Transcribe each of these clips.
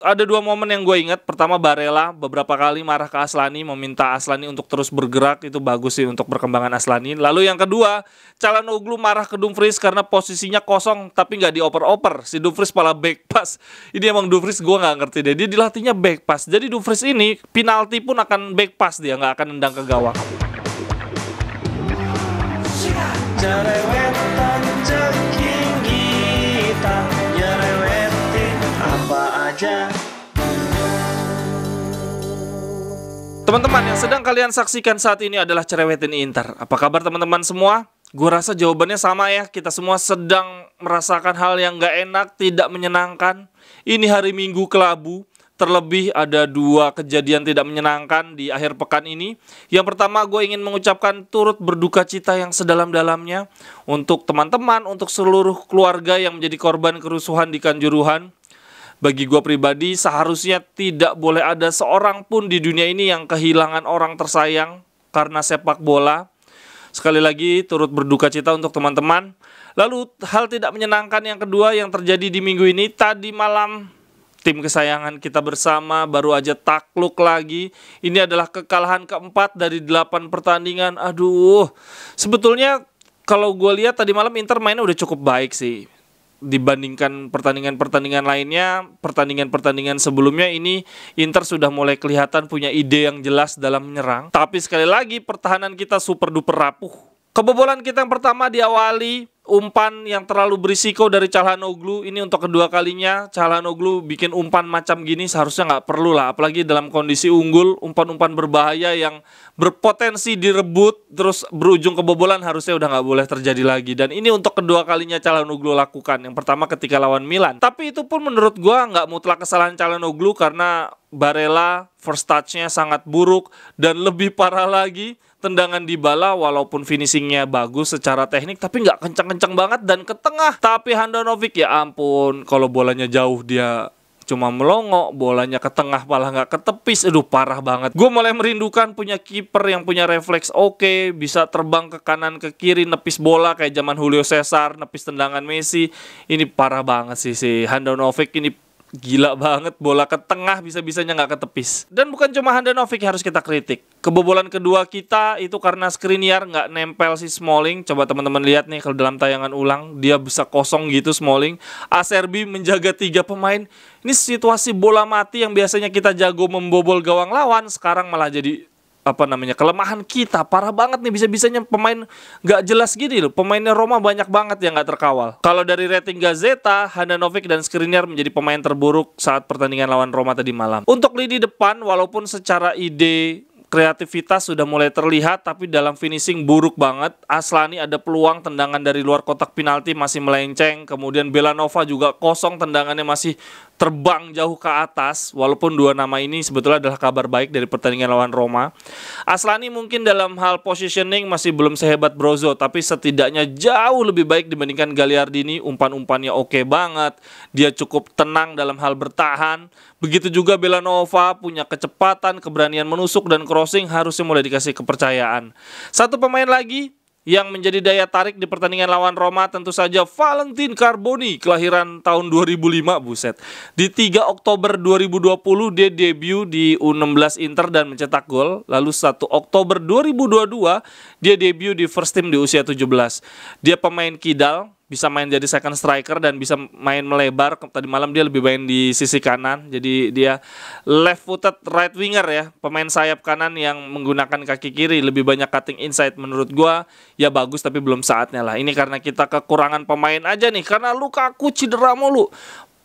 ada dua momen yang gue ingat. Pertama, Barella beberapa kali marah ke Aslani, meminta Aslani untuk terus bergerak. Itu bagus sih untuk perkembangan Aslani. Lalu yang kedua, Çalhanoğlu marah ke Dumfries karena posisinya kosong tapi nggak dioper-oper. Si Dumfries malah back pass. Ini emang Dumfries gue nggak ngerti deh. Dia dilatihnya back pass. Jadi Dumfries ini penalti pun akan back pass, dia nggak akan nendang ke gawang. Jerewetan ceking kita, nyerewetin apa aja. Teman-teman, yang sedang kalian saksikan saat ini adalah Cerewetin Inter. Apa kabar teman-teman semua? Gue rasa jawabannya sama ya. Kita semua sedang merasakan hal yang gak enak, tidak menyenangkan. Ini hari Minggu kelabu. Terlebih ada dua kejadian tidak menyenangkan di akhir pekan ini. Yang pertama, gue ingin mengucapkan turut berduka cita yang sedalam-dalamnya untuk teman-teman, untuk seluruh keluarga yang menjadi korban kerusuhan di Kanjuruhan. Bagi gue pribadi, seharusnya tidak boleh ada seorang pun di dunia ini yang kehilangan orang tersayang karena sepak bola. Sekali lagi, turut berduka cita untuk teman-teman. Lalu, hal tidak menyenangkan yang kedua yang terjadi di minggu ini. Tadi malam, tim kesayangan kita bersama baru aja takluk lagi. Ini adalah kekalahan keempat dari 8 pertandingan. Aduh, sebetulnya kalau gue lihat tadi malam Inter mainnya udah cukup baik sih. Dibandingkan pertandingan-pertandingan lainnya, pertandingan-pertandingan sebelumnya ini Inter sudah mulai kelihatan punya ide yang jelas dalam menyerang. Tapi sekali lagi pertahanan kita super duper rapuh. Kebobolan kita yang pertama diawali umpan yang terlalu berisiko dari Çalhanoğlu. Ini untuk kedua kalinya Çalhanoğlu bikin umpan macam gini, seharusnya nggak perlu lah. Apalagi dalam kondisi unggul, umpan-umpan berbahaya yang berpotensi direbut terus berujung kebobolan harusnya udah nggak boleh terjadi lagi. Dan ini untuk kedua kalinya Çalhanoğlu lakukan. Yang pertama ketika lawan Milan. Tapi itu pun menurut gua nggak mutlak kesalahan Çalhanoğlu karena Barella first touch-nya sangat buruk. Dan lebih parah lagi, tendangan Dybala walaupun finishingnya bagus secara teknik tapi nggak kencang-kencang banget dan ke tengah. Tapi Handanovic ya ampun, kalau bolanya jauh dia cuma melongo, bolanya ke tengah malah nggak ke tepis. Aduh, parah banget. Gue mulai merindukan punya kiper yang punya refleks oke, bisa terbang ke kanan ke kiri, nepis bola kayak zaman Julio Cesar, nepis tendangan Messi. Ini parah banget sih si Handanovic ini. Gila banget, bola ke tengah bisa-bisanya nggak ketepis. Dan bukan cuma Handanovic harus kita kritik. Kebobolan kedua kita itu karena Skriniar nggak nempel si Smalling. Coba teman-teman lihat nih kalau dalam tayangan ulang, dia bisa kosong gitu Smalling. Acerbi menjaga 3 pemain. Ini situasi bola mati yang biasanya kita jago membobol gawang lawan, sekarang malah jadi kelemahan kita. Parah banget nih, bisa-bisanya pemain nggak jelas gini loh. Pemainnya Roma banyak banget yang nggak terkawal. Kalau dari rating Gazeta, Handanovic dan Skriniar menjadi pemain terburuk saat pertandingan lawan Roma tadi malam. Untuk lini depan, walaupun secara ide kreativitas sudah mulai terlihat, tapi dalam finishing buruk banget. Aslani ada peluang tendangan dari luar kotak penalti masih melenceng. Kemudian Belanova juga kosong, tendangannya masih terbang jauh ke atas. Walaupun dua nama ini sebetulnya adalah kabar baik dari pertandingan lawan Roma. Aslani mungkin dalam hal positioning masih belum sehebat Brozo, tapi setidaknya jauh lebih baik dibandingkan Gagliardini. Umpan-umpannya oke banget. Dia cukup tenang dalam hal bertahan. Begitu juga Belanova, punya kecepatan, keberanian menusuk dan crossing, harusnya mulai dikasih kepercayaan. Satu pemain lagi yang menjadi daya tarik di pertandingan lawan Roma tentu saja Valentin Carboni, kelahiran tahun 2005, buset. Di 3 Oktober 2020 dia debut di U16 Inter dan mencetak gol. Lalu 1 Oktober 2022 dia debut di first team di usia 17. Dia pemain kidal, bisa main jadi second striker dan bisa main melebar. Tadi malam dia lebih main di sisi kanan. Jadi dia left footed right winger ya, pemain sayap kanan yang menggunakan kaki kiri, lebih banyak cutting inside. Menurut gua ya bagus tapi belum saatnya lah. Ini karena kita kekurangan pemain aja nih, karena Lukaku cedera mulu.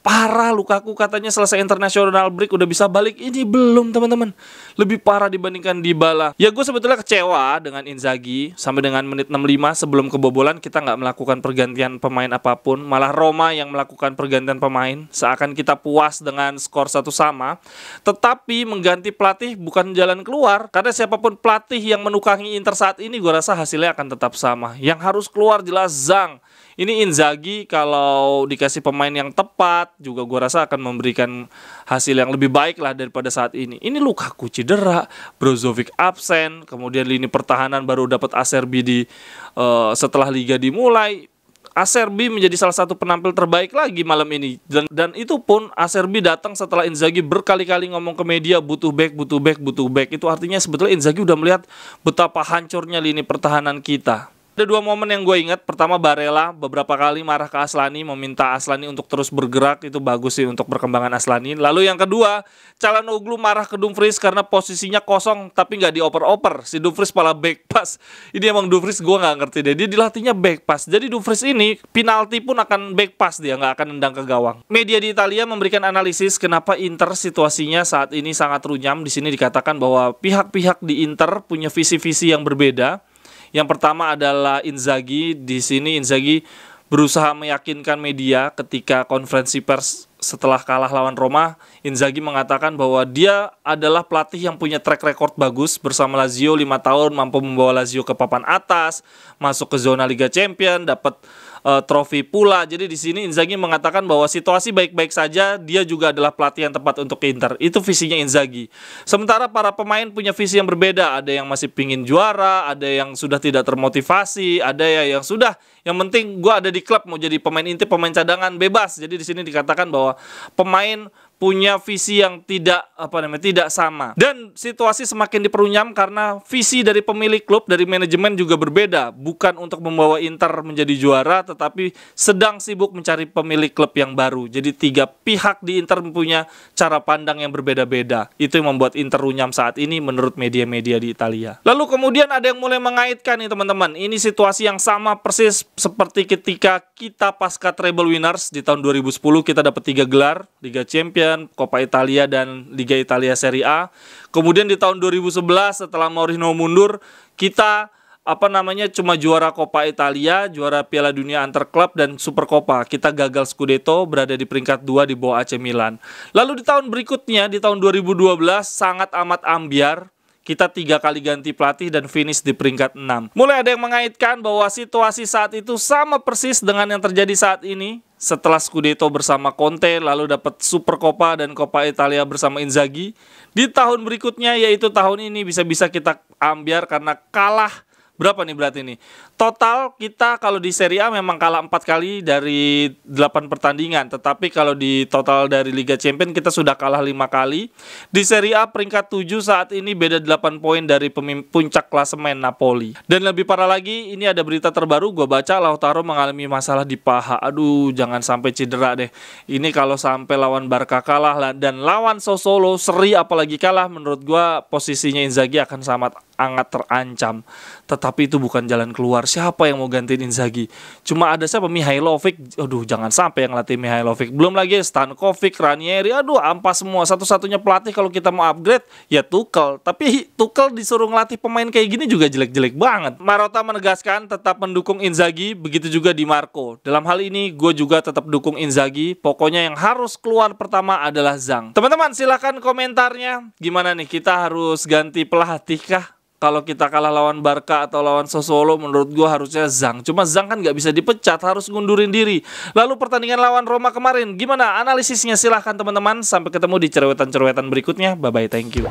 Parah, Lukaku katanya selesai international break udah bisa balik. Ini belum teman-teman. Lebih parah dibandingkan Dybala. Ya gue sebetulnya kecewa dengan Inzaghi. Sampai dengan menit 65 sebelum kebobolan kita nggak melakukan pergantian pemain apapun. Malah Roma yang melakukan pergantian pemain. Seakan kita puas dengan skor 1-1. Tetapi mengganti pelatih bukan jalan keluar. Karena siapapun pelatih yang menukangi Inter saat ini, gue rasa hasilnya akan tetap sama. Yang harus keluar jelas Zhang. Ini Inzaghi kalau dikasih pemain yang tepat juga gue rasa akan memberikan hasil yang lebih baik lah daripada saat ini. Ini Lukaku cedera, Brozovic absen, kemudian lini pertahanan baru dapat Acerbi setelah liga dimulai. Acerbi menjadi salah satu penampil terbaik lagi malam ini. Dan itu pun Acerbi datang setelah Inzaghi berkali-kali ngomong ke media butuh back. Itu artinya sebetulnya Inzaghi udah melihat betapa hancurnya lini pertahanan kita. Ada dua momen yang gue ingat. Pertama, Barella beberapa kali marah ke Aslani, meminta Aslani untuk terus bergerak. Itu bagus sih untuk perkembangan Aslani. Lalu yang kedua, Çalhanoğlu marah ke Dumfries karena posisinya kosong tapi nggak dioper-oper. Si Dumfries malah back pass. Ini emang Dumfries gue nggak ngerti deh. Dia dilatihnya back pass. Jadi Dumfries ini penalti pun akan back pass, dia nggak akan nendang ke gawang. Media di Italia memberikan analisis kenapa Inter situasinya saat ini sangat runyam. Di sini dikatakan bahwa pihak-pihak di Inter punya visi-visi yang berbeda. Yang pertama adalah Inzaghi. Di sini Inzaghi berusaha meyakinkan media ketika konferensi pers setelah kalah lawan Roma. Inzaghi mengatakan bahwa dia adalah pelatih yang punya track record bagus bersama Lazio 5 tahun, mampu membawa Lazio ke papan atas, masuk ke zona Liga Champions, dapat trofi pula. Jadi di sini Inzaghi mengatakan bahwa situasi baik-baik saja, dia juga adalah pelatih yang tepat untuk Inter. Itu visinya Inzaghi. Sementara para pemain punya visi yang berbeda. Ada yang masih pingin juara, ada yang sudah tidak termotivasi, ada yang sudah, yang penting gue ada di klub, mau jadi pemain inti, pemain cadangan, bebas. Jadi di sini dikatakan bahwa pemain punya visi yang tidak sama. Dan situasi semakin diperunyam karena visi dari pemilik klub, dari manajemen juga berbeda. Bukan untuk membawa Inter menjadi juara, tetapi sedang sibuk mencari pemilik klub yang baru. Jadi tiga pihak di Inter mempunyai cara pandang yang berbeda-beda. Itu yang membuat Inter runyam saat ini menurut media-media di Italia. Lalu kemudian ada yang mulai mengaitkan nih teman-teman. Ini situasi yang sama persis seperti ketika kita pasca treble winners di tahun 2010, kita dapat 3 gelar, Liga Champions, Coppa Italia dan Liga Italia Serie A. Kemudian di tahun 2011 setelah Mourinho mundur, kita cuma juara Coppa Italia, juara Piala Dunia antar klub dan Supercoppa. Kita gagal Scudetto, berada di peringkat 2 di bawah AC Milan. Lalu di tahun berikutnya, di tahun 2012 sangat amat ambyar. Kita 3 kali ganti pelatih dan finish di peringkat 6. Mulai ada yang mengaitkan bahwa situasi saat itu sama persis dengan yang terjadi saat ini. Setelah Scudetto bersama Conte, lalu dapat Supercoppa dan Coppa Italia bersama Inzaghi. Di tahun berikutnya, yaitu tahun ini, bisa-bisa kita ambyar karena kalah. Berapa nih berarti nih? Total kita kalau di Serie A memang kalah 4 kali dari 8 pertandingan. Tetapi kalau di total dari Liga Champions kita sudah kalah 5 kali. Di Serie A peringkat 7 saat ini beda 8 poin dari puncak klasemen Napoli. Dan lebih parah lagi, ini ada berita terbaru. Gue baca Lautaro mengalami masalah di paha. Aduh, jangan sampai cedera deh. Ini kalau sampai lawan Barca kalah dan lawan Sassuolo seri apalagi kalah, menurut gue posisinya Inzaghi akan sangat terancam. Tetapi itu bukan jalan keluar. Siapa yang mau gantiin Inzaghi? Cuma ada siapa? Mihailovic. Aduh, jangan sampai yang latih Mihailovic. Belum lagi Stankovic, Ranieri. Aduh, ampas semua. Satu-satunya pelatih kalau kita mau upgrade ya Tuchel. Tapi Tuchel disuruh ngelatih pemain kayak gini juga jelek-jelek banget. Marotta menegaskan tetap mendukung Inzaghi. Begitu juga Di Marco. Dalam hal ini gue juga tetap dukung Inzaghi. Pokoknya yang harus keluar pertama adalah Zhang. Teman-teman silahkan komentarnya. Gimana nih, kita harus ganti pelatih kah? Kalau kita kalah lawan Barca atau lawan Sassuolo, menurut gue harusnya Zhang. Cuma Zhang kan nggak bisa dipecat, harus ngundurin diri. Lalu pertandingan lawan Roma kemarin, gimana analisisnya? Silahkan teman-teman. Sampai ketemu di cerewetan-cerewetan berikutnya. Bye-bye, thank you.